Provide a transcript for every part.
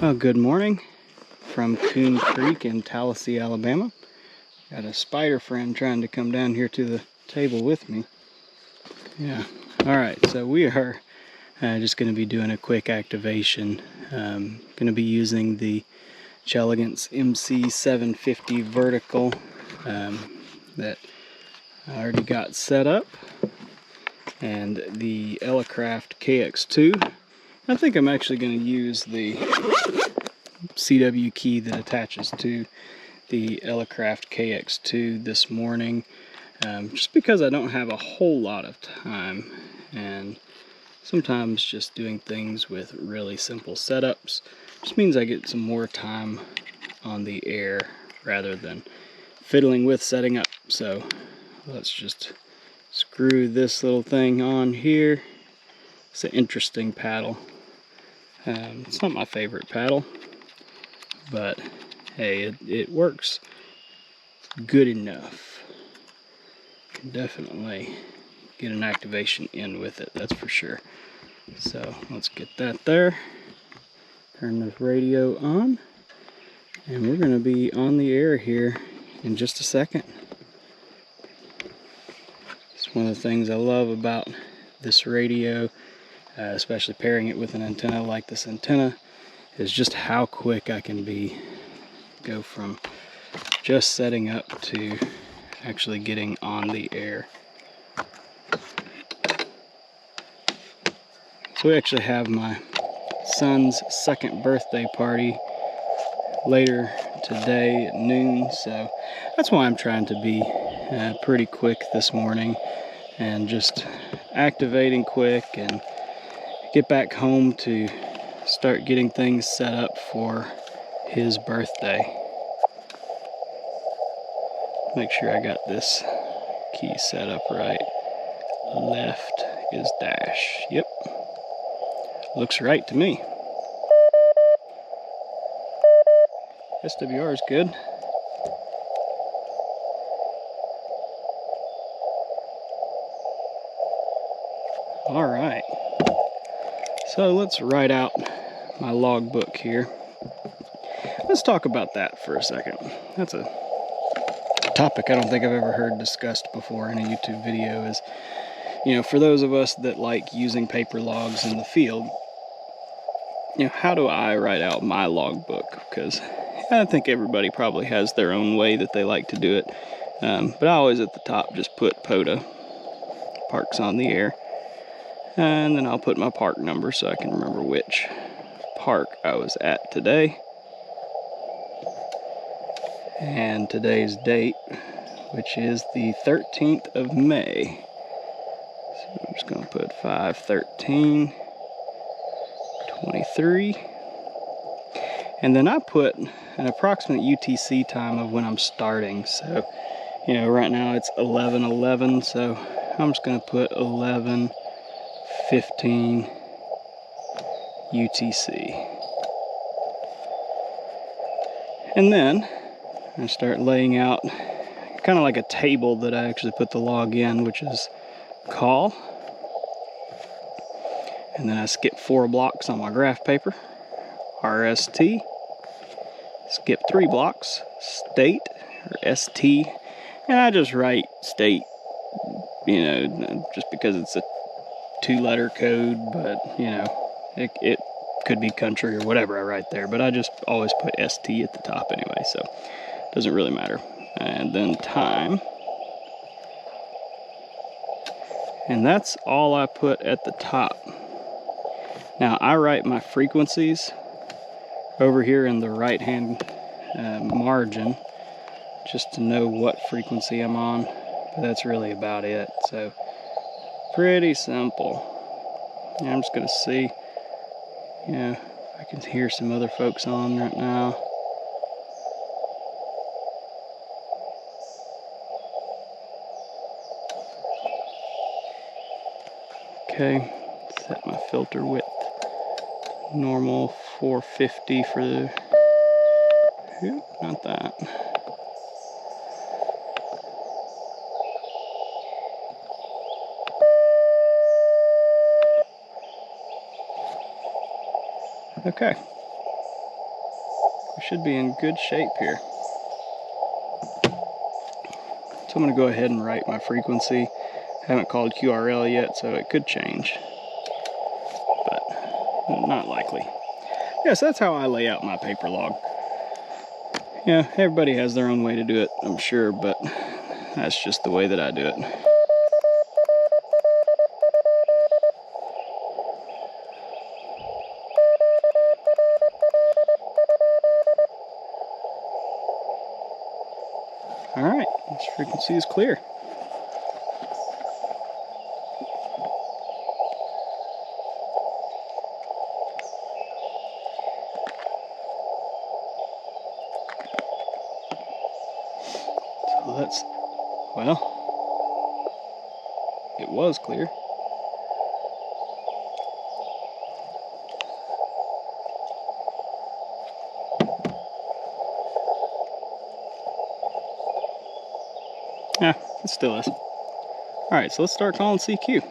Well, good morning from Coon Creek in Tallahassee, Alabama. Got a spider friend trying to come down here to the table with me. Yeah, alright, so we are just going to be doing a quick activation. Going to be using the Chelegance MC-750 vertical that I already got set up, and the Elecraft KX2. I think I'm actually going to use the CW key that attaches to the Elecraft KX2 this morning, just because I don't have a whole lot of time, and sometimes just doing things with really simple setups just means I get some more time on the air rather than fiddling with setting up. So let's just screw this little thing on here. It's an interesting paddle. It's not my favorite paddle, but hey, it works good enough. Can definitely get an activation in with it, that's for sure. So let's get that there. Turn this radio on, and we're going to be on the air here in just a second. It's one of the things I love about this radio, especially pairing it with an antenna like this antenna, is just how quick I can go from just setting up to actually getting on the air. So we actually have my son's second birthday party later today at noon, so that's why I'm trying to be pretty quick this morning and just activating quick and get back home to start getting things set up for his birthday. Make sure I got this key set up right. Left is dash. Yep. Looks right to me. SWR is good. Alright. So let's write out my logbook here. Let's talk about that for a second. That's a topic I don't think I've ever heard discussed before in a YouTube video. Is, you know, for those of us that like using paper logs in the field, you know, how do I write out my logbook? Because I think everybody probably has their own way that they like to do it. But I always at the top just put POTA, parks on the air. And then I'll put my park number so I can remember which park I was at today. And today's date, which is the 13th of May. So I'm just going to put 5/13/23. And then I put an approximate UTC time of when I'm starting. So, you know, right now it's 11:11, so I'm just going to put 11:15 UTC. And then I start laying out kind of like a table that I actually put the log in, which is call. And then I skip 4 blocks on my graph paper. RST. Skip 3 blocks. State, or ST. And I just write state, you know, just because it's a 2-letter code, but, you know, it could be country or whatever I write there. But I just always put ST at the top anyway, so it doesn't really matter. And then time. And that's all I put at the top. Now I write my frequencies over here in the right hand margin just to know what frequency I'm on, but that's really about it. So pretty simple. And I'm just gonna see, you know, if I can hear some other folks on right now. Okay, set my filter width normal 450 for the, not that. Okay. should be in good shape here. So I'm going to go ahead and write my frequency. Haven't called QRL yet, so it could change, but not likely. Yeah, so that's how I lay out my paper log. Yeah, everybody has their own way to do it, I'm sure, but that's just the way that I do it. All right, this frequency is clear. So that's, well, it was clear. Yeah, it still is. All right, so let's start calling CQ.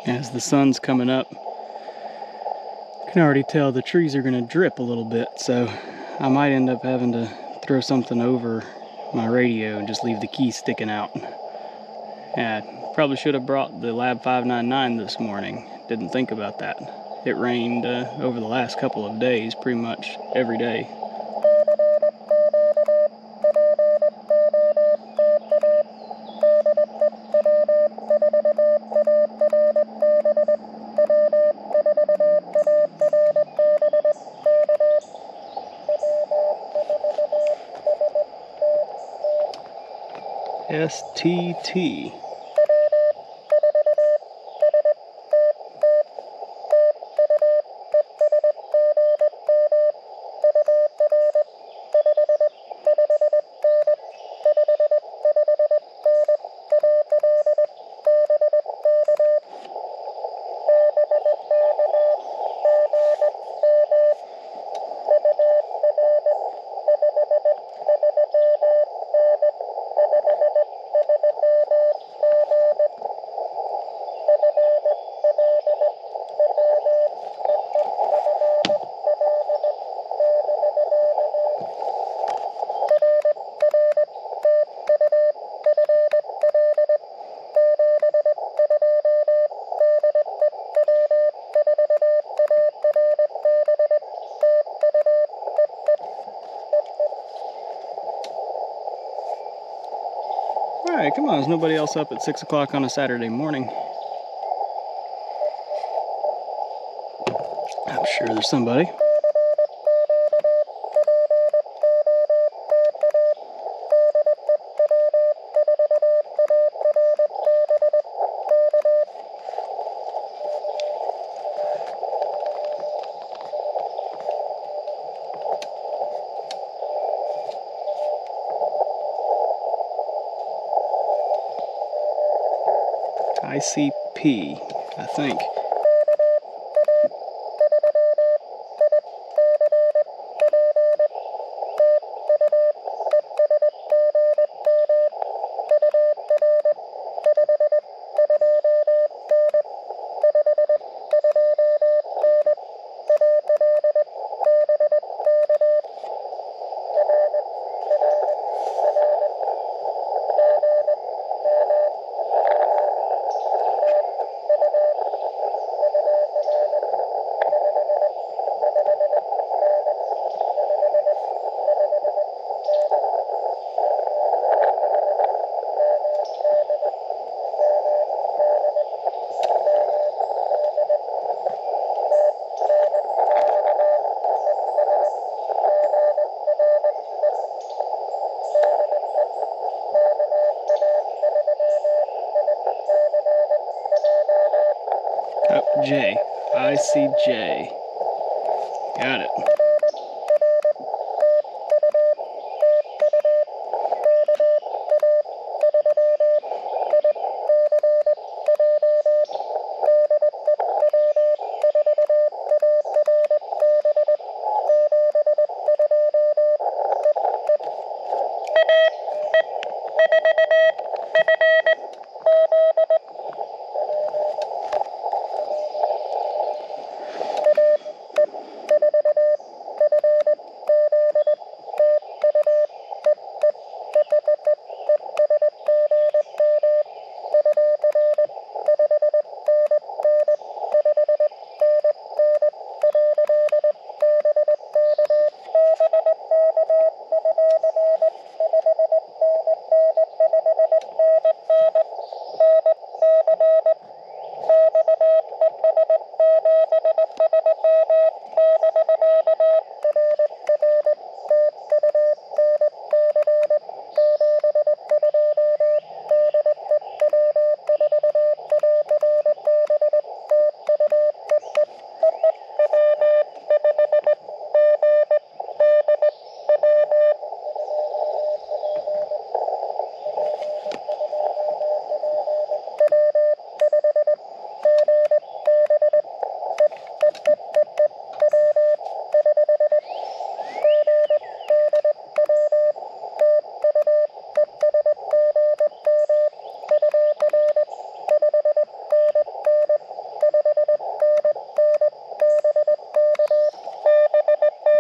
As the sun's coming up, you can already tell the trees are going to drip a little bit, so I might end up having to throw something over my radio and just leave the key sticking out. Yeah, probably should have brought the Lab 599 this morning. Didn't think about that. It rained over the last couple of days, pretty much every day. STT. Alright, come on, there's nobody else up at 6 o'clock on a Saturday morning. I'm sure there's somebody. ICP, I think. ICJ. Got it.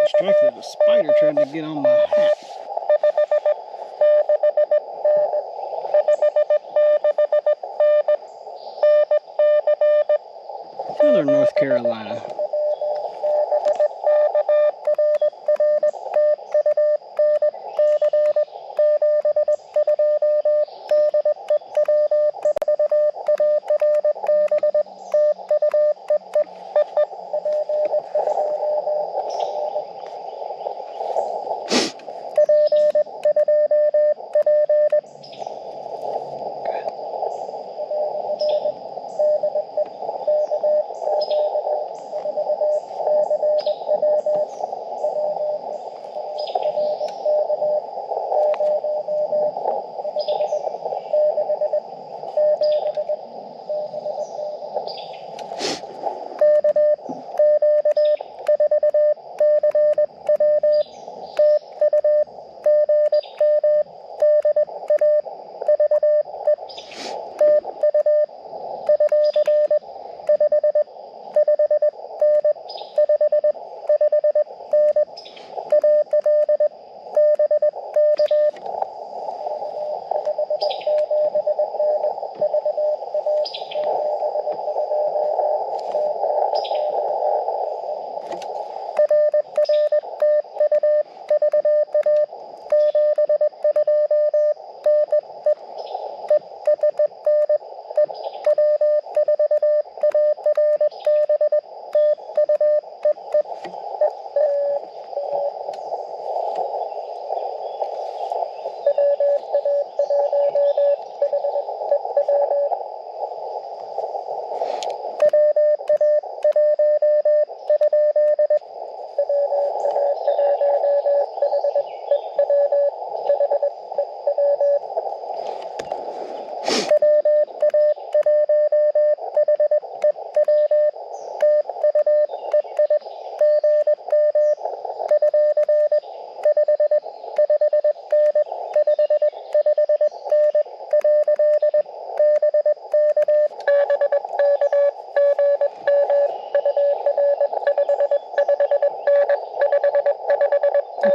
Distracted a spider trying to get on my hat. Southern North Carolina.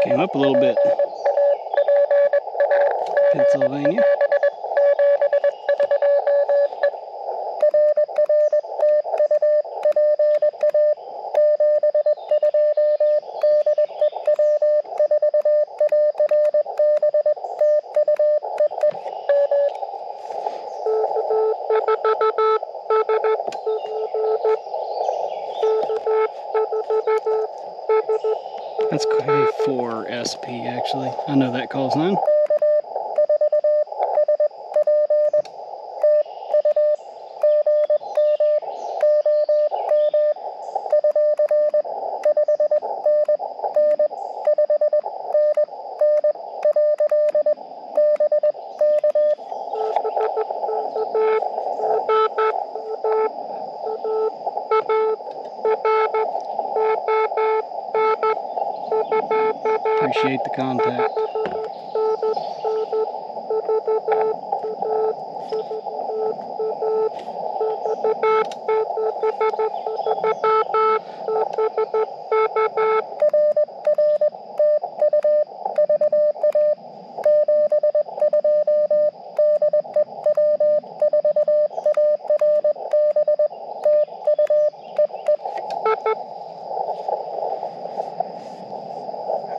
Came up a little bit. Pennsylvania. That's K-4SP actually. I know that call sign. appreciate the contact.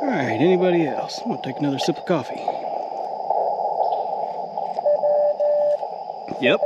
Alright, anybody else? I'm gonna take another sip of coffee. Yep.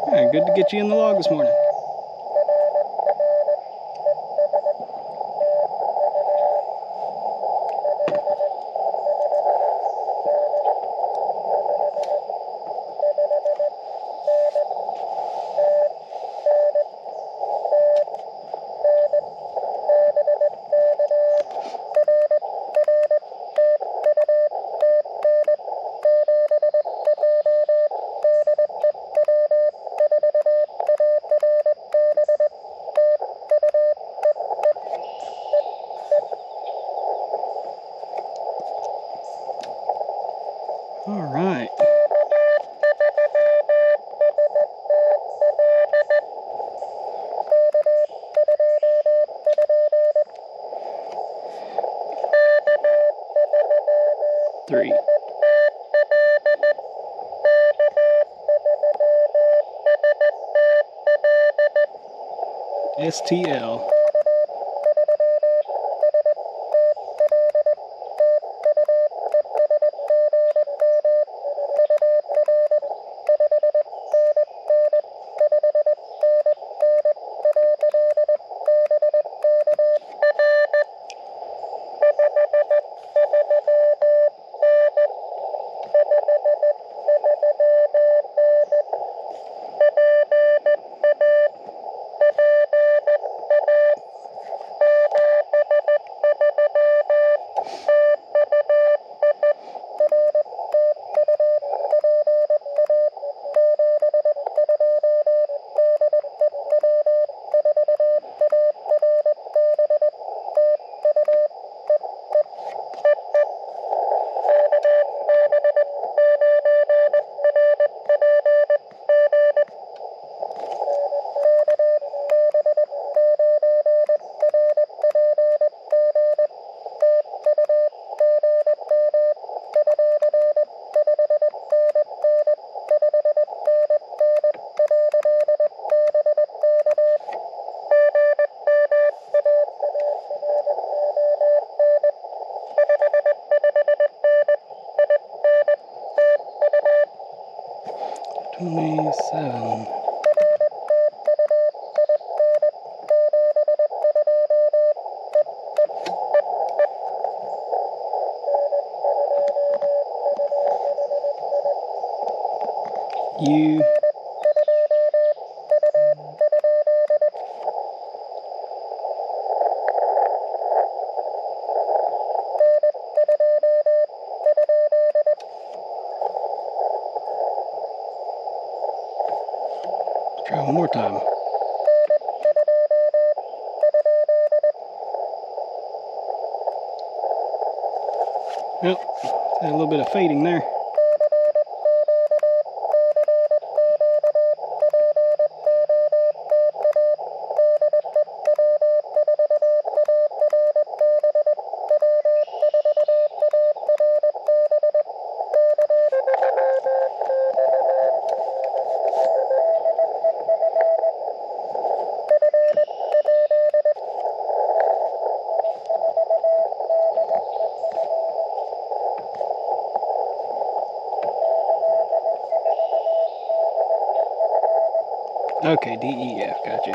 Alright, good to get you in the log this morning. All right. Three. STL. You. Try one more time. Yep, a little bit of fading there. Okay, DEF, gotcha.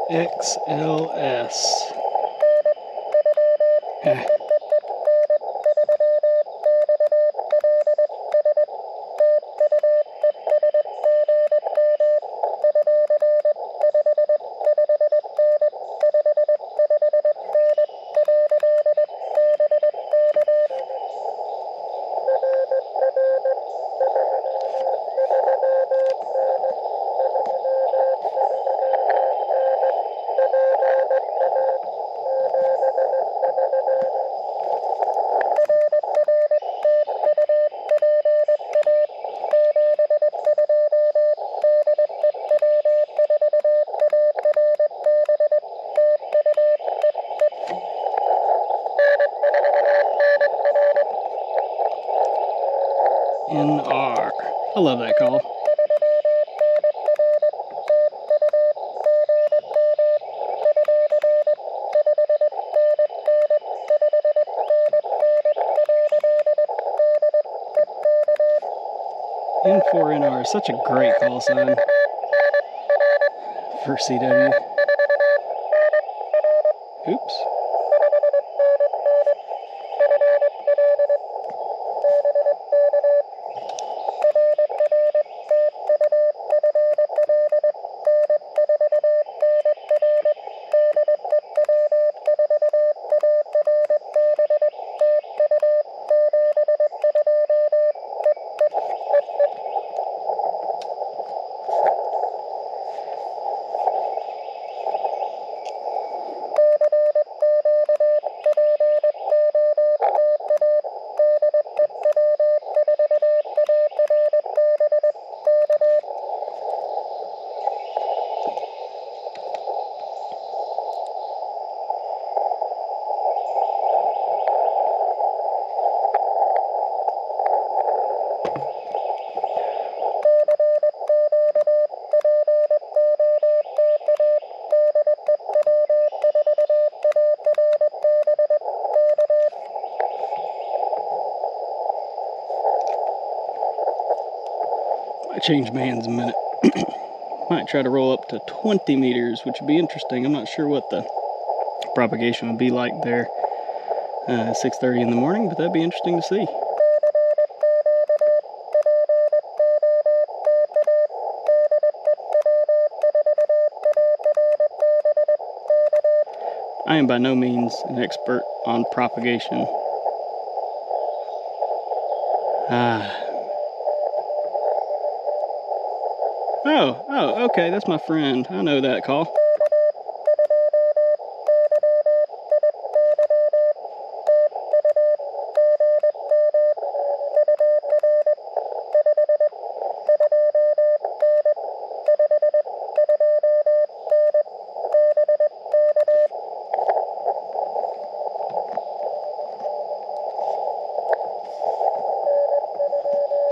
XLS. Eh. NR. I love that call. N4NR is such a great call sign for CW. Oops. I change bands a minute. Might try to roll up to 20 meters, which would be interesting. I'm not sure what the propagation would be like there at 6:30 in the morning, but that'd be interesting to see. I am by no means an expert on propagation. Oh, okay, that's my friend. I know that call.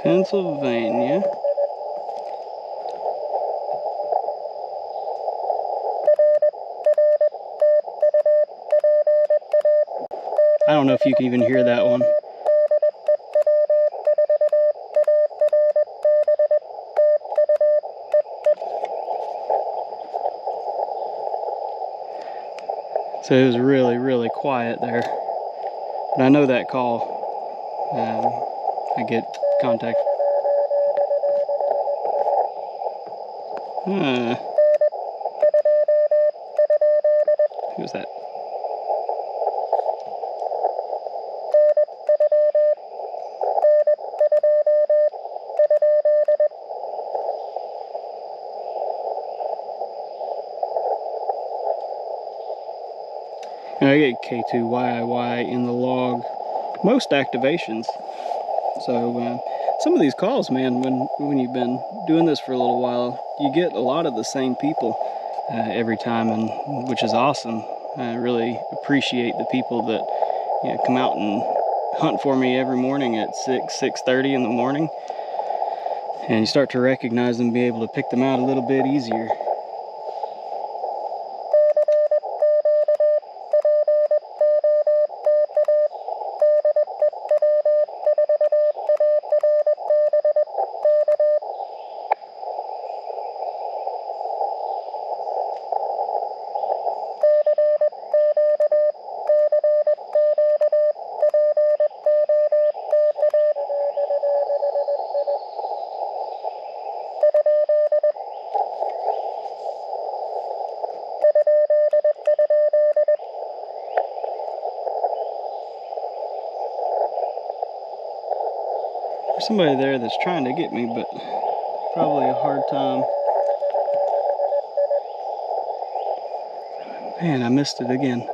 Pennsylvania. I don't know if you can even hear that one. So it was really, really quiet there. But I know that call. I get contact. Who's that? And I get K2YIY in the log most activations. So some of these calls, man, when you've been doing this for a little while, you get a lot of the same people every time, and which is awesome. I really appreciate the people that come out and hunt for me every morning at 6:30 in the morning, and you start to recognize them, be able to pick them out a little bit easier. somebody there that's trying to get me, but probably a hard time. Man, I missed it again.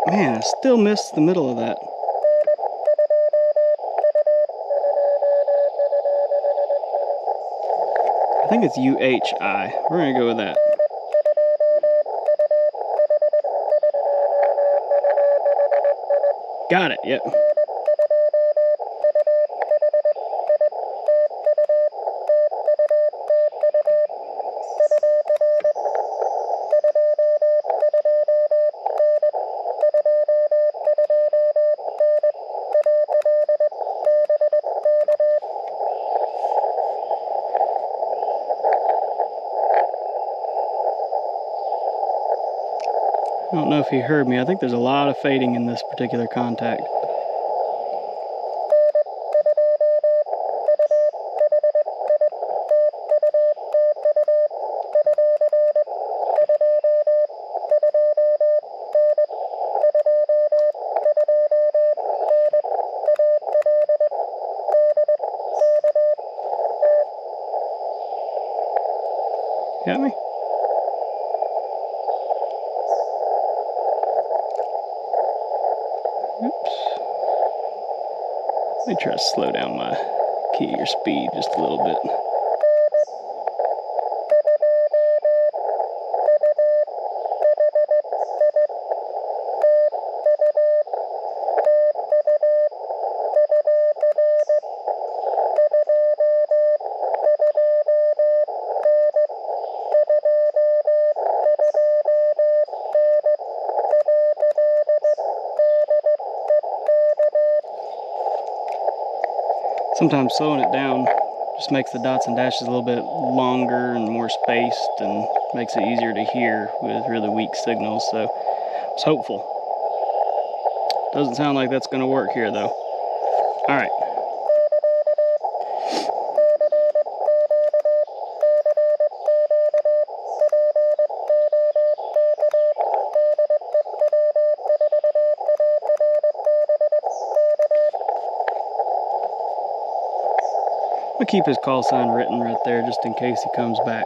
Man, I still missed the middle of that. I think it's UHI. We're gonna go with that. Got it, yep. I don't know if he heard me. I think there's a lot of fading in this particular contact. Got me? Oops. Let me try to slow down my key or speed just a little bit. Sometimes slowing it down just makes the dots and dashes a little bit longer and more spaced and makes it easier to hear with really weak signals, so I was hopeful. Doesn't sound like that's going to work here though. Alright. I'll keep his call sign written right there just in case he comes back.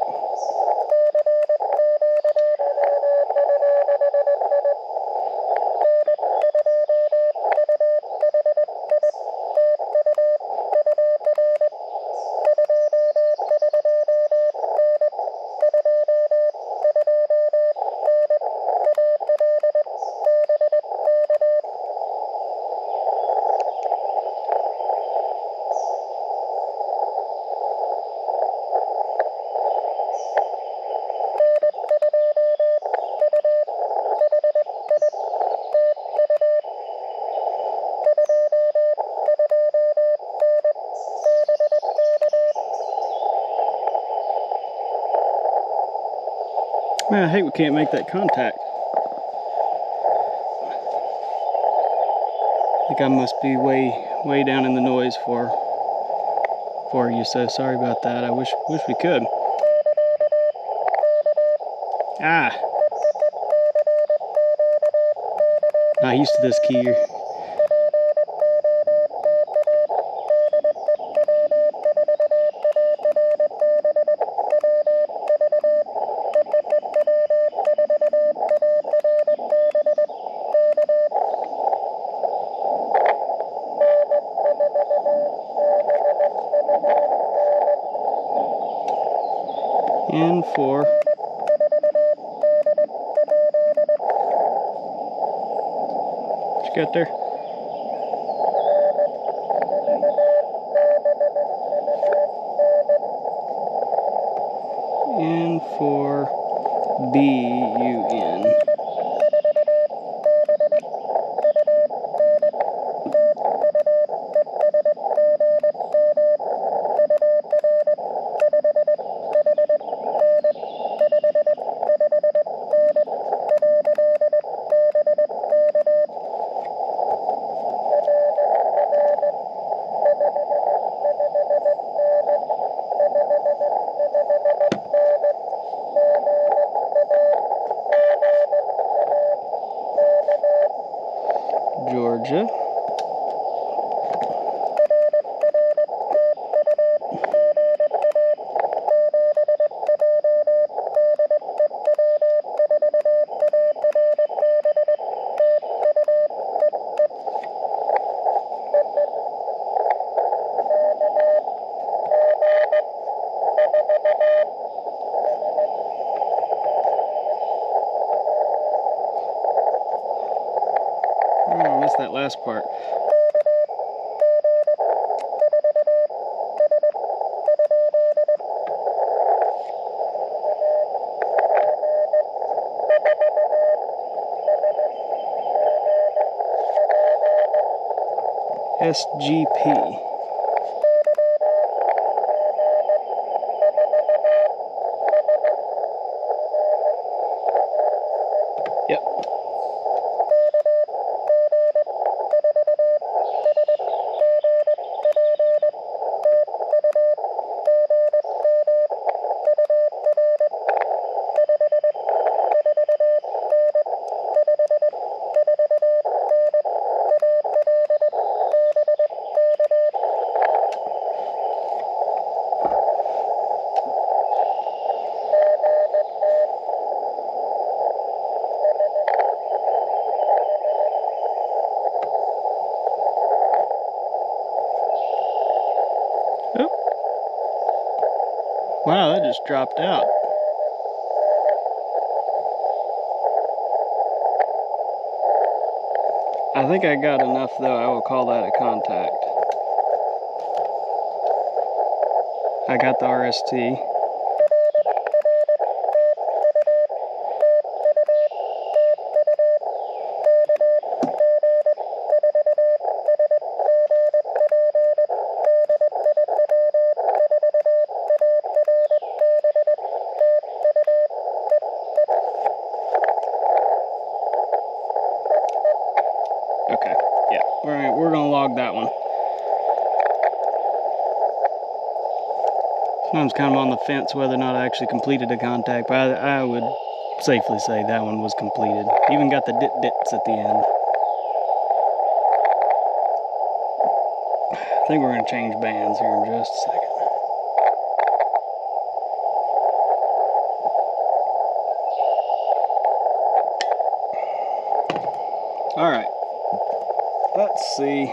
Man, I hate we can't make that contact. I think I must be way down in the noise for you, so sorry about that. I wish we could. Ah. Not used to this key here. And 4. What you got there? Georgia. Oh, I missed that last part. SGP. Yep. Oh. Wow, that just dropped out. I think I got enough though, I will call that a contact. I got the RST. Okay, yeah, we're gonna log that one. Sometimes kind of on the fence whether or not I actually completed a contact, but I would safely say that one was completed. Even got the dips at the end. I think we're gonna change bands here in just a second. All right, let's see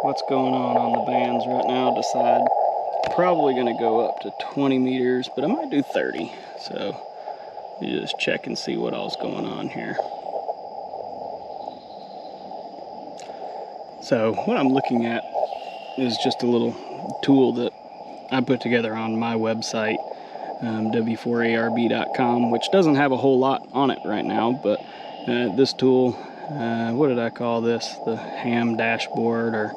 what's going on the bands right now. Decide probably going to go up to 20 meters, but I might do 30. So you just check and see what all's going on here. So what I'm looking at is just a little tool that I put together on my website, w4arb.com, which doesn't have a whole lot on it right now, but this tool, what did I call this? The ham dashboard, or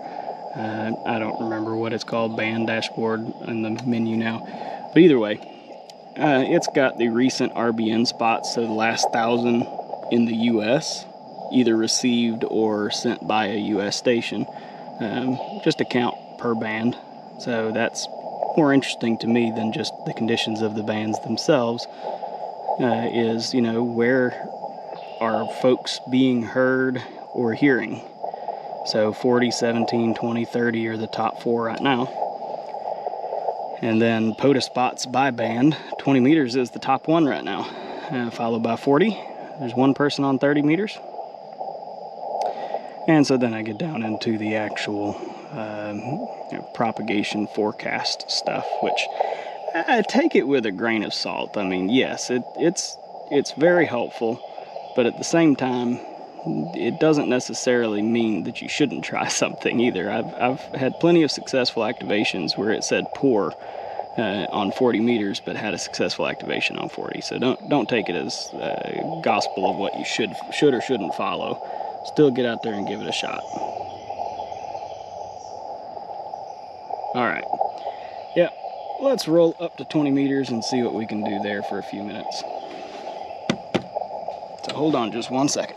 I don't remember what it's called, band dashboard in the menu now. But either way, it's got the recent RBN spots, so the last 1,000 in the US, either received or sent by a US station, just a count per band. So that's more interesting to me than just the conditions of the bands themselves. Is, you know, where are folks being heard or hearing? So 40, 17, 20, 30 are the top 4 right now. And then POTA spots by band, 20 meters is the top 1 right now, followed by 40. There's 1 person on 30 meters. And so then I get down into the actual propagation forecast stuff, which I take it with a grain of salt. I mean, yes, it's very helpful, but at the same time, it doesn't necessarily mean that you shouldn't try something either. I've had plenty of successful activations where it said poor on 40 meters, but had a successful activation on 40. So don't take it as gospel of what you should or shouldn't follow. Still get out there and give it a shot. All right. Yeah, let's roll up to 20 meters and see what we can do there for a few minutes. So hold on just 1 second.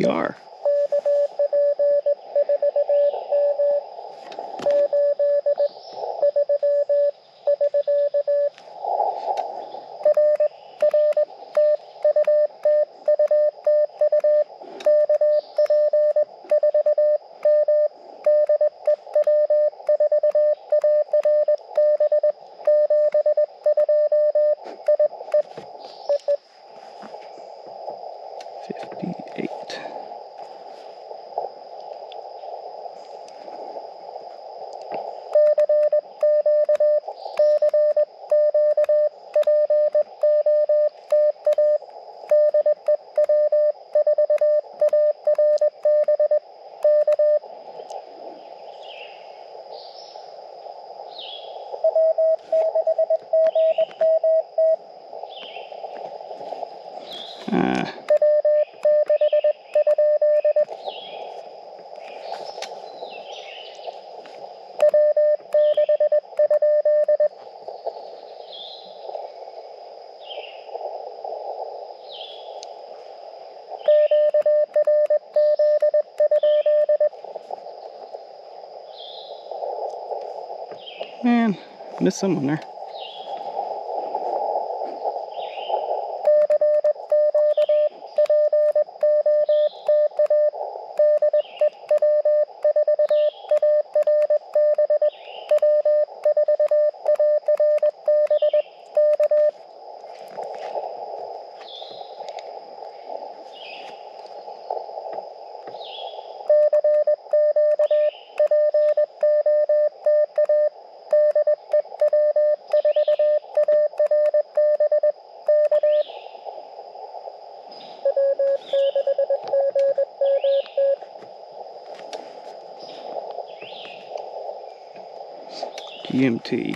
are. Man, missed someone there. GMT.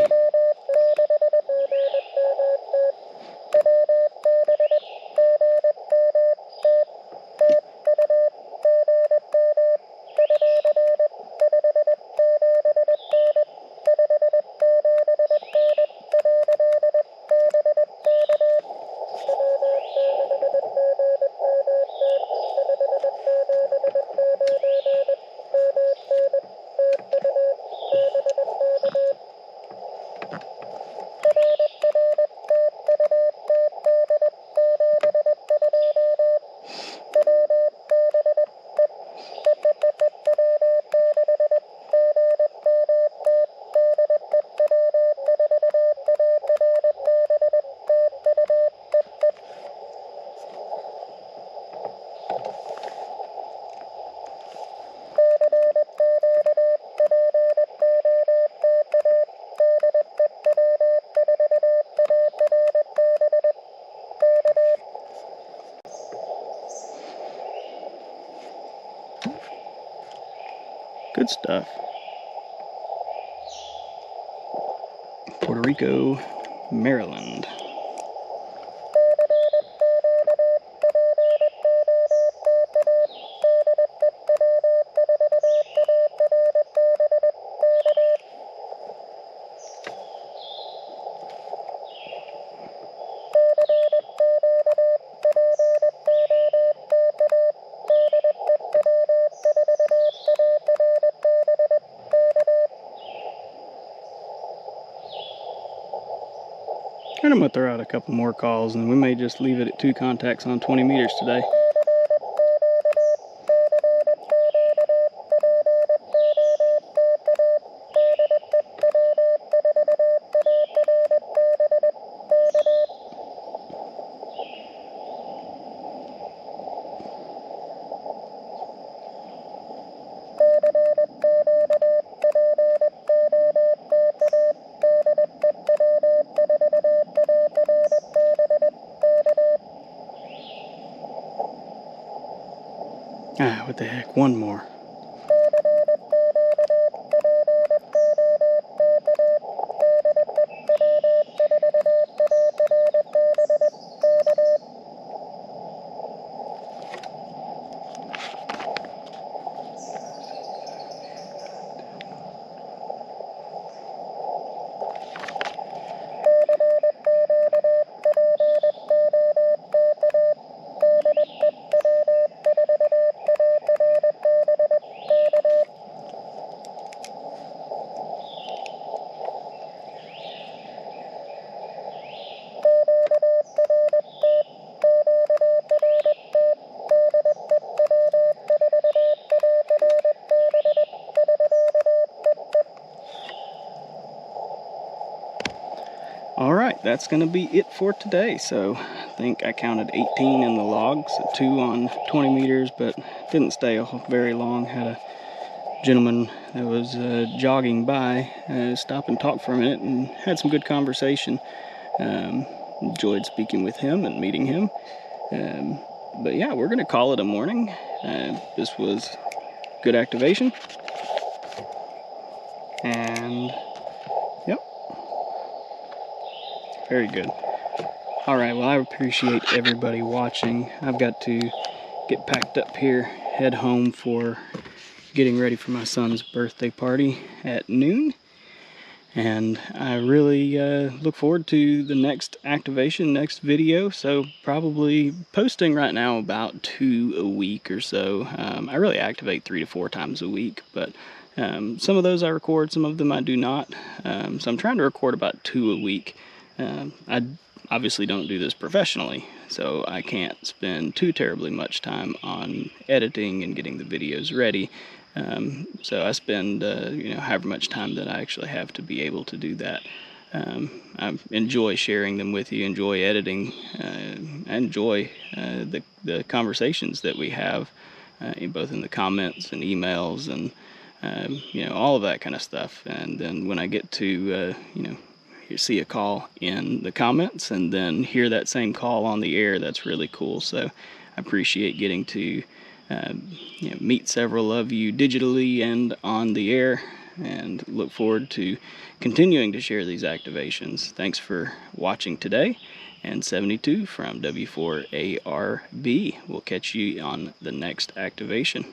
Good stuff. Puerto Rico, Maryland. And I'm going to throw out a couple more calls, and we may just leave it at 2 contacts on 20 meters today. Ah, what the heck, one more. All right, that's going to be it for today. So I think I counted 18 in the logs, 2 on 20 meters, but didn't stay very long. Had a gentleman that was jogging by stop and talk for a minute and had some good conversation. Enjoyed speaking with him and meeting him. But yeah, we're going to call it a morning. This was good activation. And yep, very good. All right, well, I appreciate everybody watching. I've got to get packed up here, head home for getting ready for my son's birthday party at noon. And I really look forward to the next activation, next video. So probably posting right now about 2 a week or so. I really activate 3 to 4 times a week, but some of those I record, some of them I do not. So I'm trying to record about 2 a week. I obviously don't do this professionally, so I can't spend too terribly much time on editing and getting the videos ready. So I spend, however much time that I actually have to be able to do that. I enjoy sharing them with you, enjoy editing, I enjoy the conversations that we have, both in the comments and emails and, all of that kind of stuff. And then when I get to, you see a call in the comments and then hear that same call on the air, that's really cool. So I appreciate getting to meet several of you digitally and on the air, and look forward to continuing to share these activations. Thanks for watching today, and 72 from W4ARB. We'll catch you on the next activation.